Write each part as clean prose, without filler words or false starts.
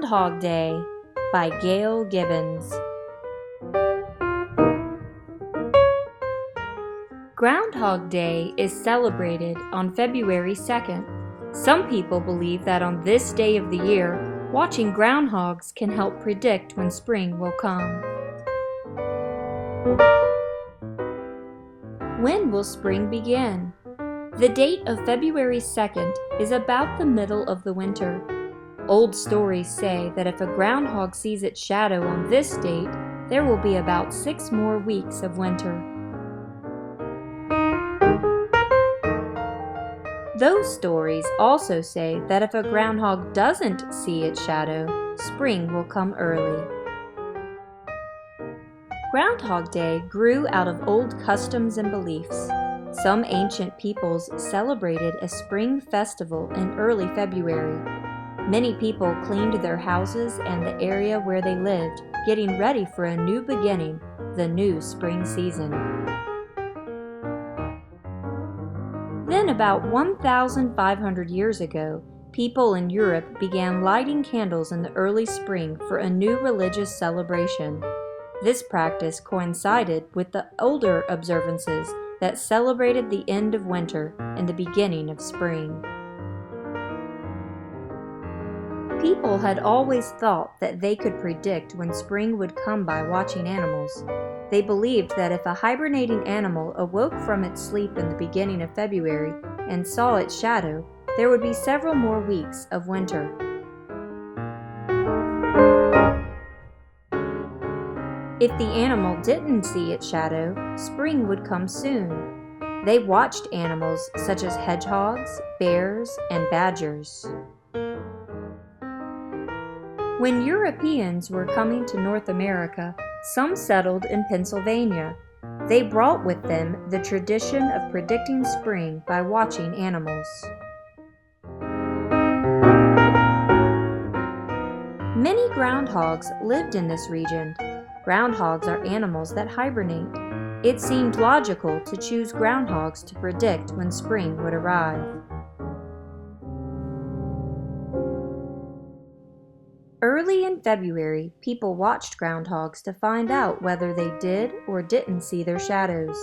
Groundhog Day by Gail Gibbons. Groundhog Day is celebrated on February 2nd. Some people believe that on this day of the year, watching groundhogs can help predict when spring will come. When will spring begin? The date of February 2nd is about the middle of the winter. Old stories say that if a groundhog sees its shadow on this date, there will be about 6 more weeks of winter. Those stories also say that if a groundhog doesn't see its shadow, spring will come early. Groundhog Day grew out of old customs and beliefs. Some ancient peoples celebrated a spring festival in early February. Many people cleaned their houses and the area where they lived, getting ready for a new beginning, the new spring season. Then about 1,500 years ago, people in Europe began lighting candles in the early spring for a new religious celebration. This practice coincided with the older observances that celebrated the end of winter and the beginning of spring. People had always thought that they could predict when spring would come by watching animals. They believed that if a hibernating animal awoke from its sleep in the beginning of February and saw its shadow, there would be several more weeks of winter. If the animal didn't see its shadow, spring would come soon. They watched animals such as hedgehogs, bears, and badgers. When Europeans were coming to North America, some settled in Pennsylvania. They brought with them the tradition of predicting spring by watching animals. Many groundhogs lived in this region. Groundhogs are animals that hibernate. It seemed logical to choose groundhogs to predict when spring would arrive. Early in February, people watched groundhogs to find out whether they did or didn't see their shadows.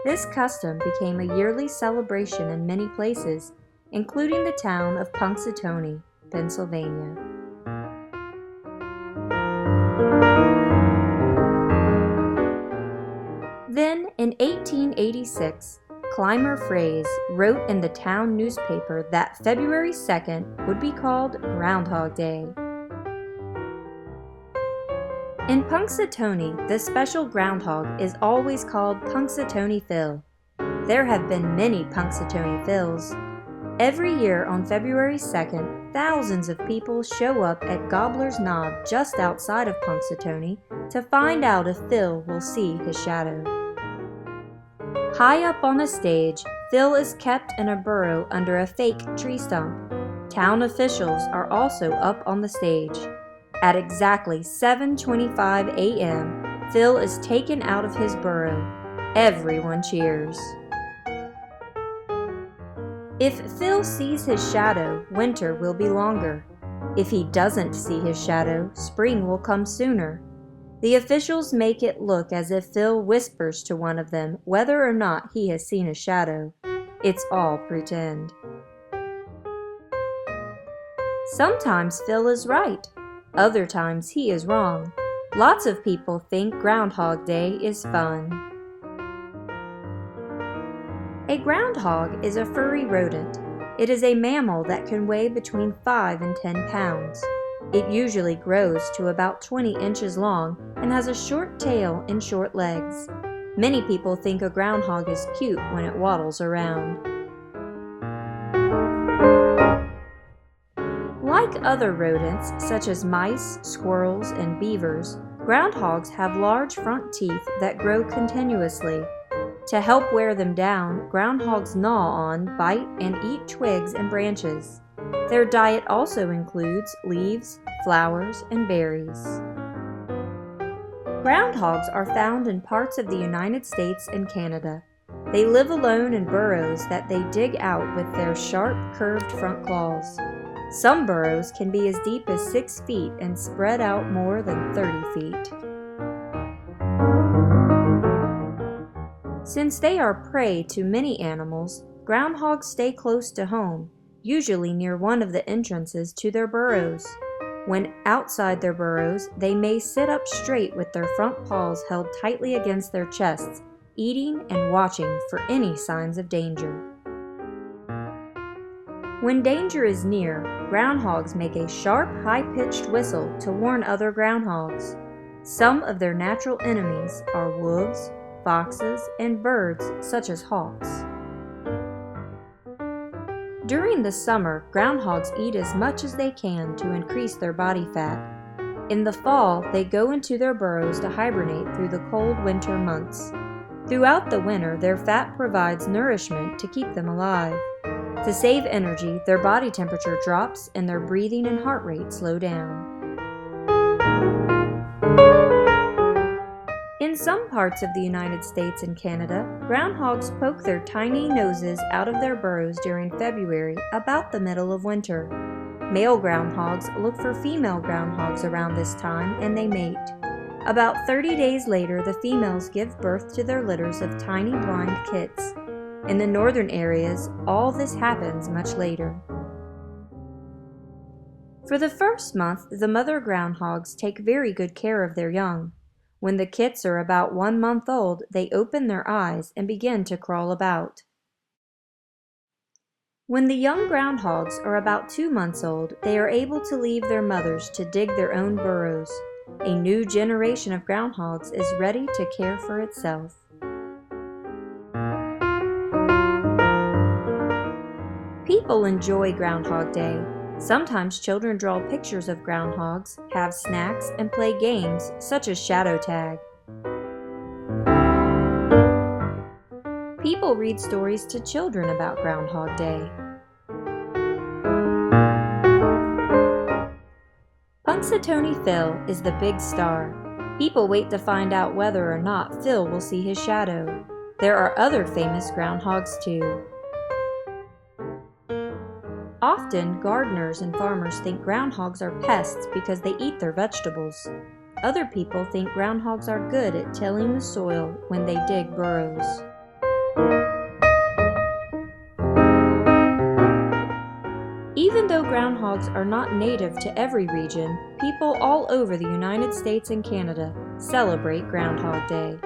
This custom became a yearly celebration in many places, including the town of Punxsutawney, Pennsylvania. Then, in 1886, Clymer Fraze wrote in the town newspaper that February 2nd would be called Groundhog Day. In Punxsutawney, the special groundhog is always called Punxsutawney Phil. There have been many Punxsutawney Phils. Every year on February 2nd, thousands of people show up at Gobbler's Knob just outside of Punxsutawney to find out if Phil will see his shadow. High up on a stage, Phil is kept in a burrow under a fake tree stump. Town officials are also up on the stage. At exactly 7:25 a.m., Phil is taken out of his burrow. Everyone cheers. If Phil sees his shadow, winter will be longer. If he doesn't see his shadow, spring will come sooner. The officials make it look as if Phil whispers to one of them whether or not he has seen a shadow. It's all pretend. Sometimes Phil is right. Other times he is wrong. Lots of people think Groundhog Day is fun. A groundhog is a furry rodent. It is a mammal that can weigh between 5 and 10 pounds. It usually grows to about 20 inches long and has a short tail and short legs. Many people think a groundhog is cute when it waddles around. Like other rodents, such as mice, squirrels, and beavers, groundhogs have large front teeth that grow continuously. To help wear them down, groundhogs gnaw on, bite, and eat twigs and branches. Their diet also includes leaves, flowers, and berries. Groundhogs are found in parts of the United States and Canada. They live alone in burrows that they dig out with their sharp, curved front claws. Some burrows can be as deep as 6 feet and spread out more than 30 feet. Since they are prey to many animals, groundhogs stay close to home, usually near one of the entrances to their burrows. When outside their burrows, they may sit up straight with their front paws held tightly against their chests, eating and watching for any signs of danger. When danger is near, groundhogs make a sharp, high-pitched whistle to warn other groundhogs. Some of their natural enemies are wolves, foxes, and birds such as hawks. During the summer, groundhogs eat as much as they can to increase their body fat. In the fall, they go into their burrows to hibernate through the cold winter months. Throughout the winter, their fat provides nourishment to keep them alive. To save energy, their body temperature drops and their breathing and heart rate slow down. In some parts of the United States and Canada, groundhogs poke their tiny noses out of their burrows during February, about the middle of winter. Male groundhogs look for female groundhogs around this time and they mate. About 30 days later, the females give birth to their litters of tiny blind kits. In the northern areas, all this happens much later. For the first month, the mother groundhogs take very good care of their young. When the kits are about 1 month old, they open their eyes and begin to crawl about. When the young groundhogs are about 2 months old, they are able to leave their mothers to dig their own burrows. A new generation of groundhogs is ready to care for itself. People enjoy Groundhog Day. Sometimes children draw pictures of groundhogs, have snacks, and play games such as shadow tag. People read stories to children about Groundhog Day. Punxsutawney Phil is the big star. People wait to find out whether or not Phil will see his shadow. There are other famous groundhogs too. Often, gardeners and farmers think groundhogs are pests because they eat their vegetables. Other people think groundhogs are good at tilling the soil when they dig burrows. Even though groundhogs are not native to every region, people all over the United States and Canada celebrate Groundhog Day.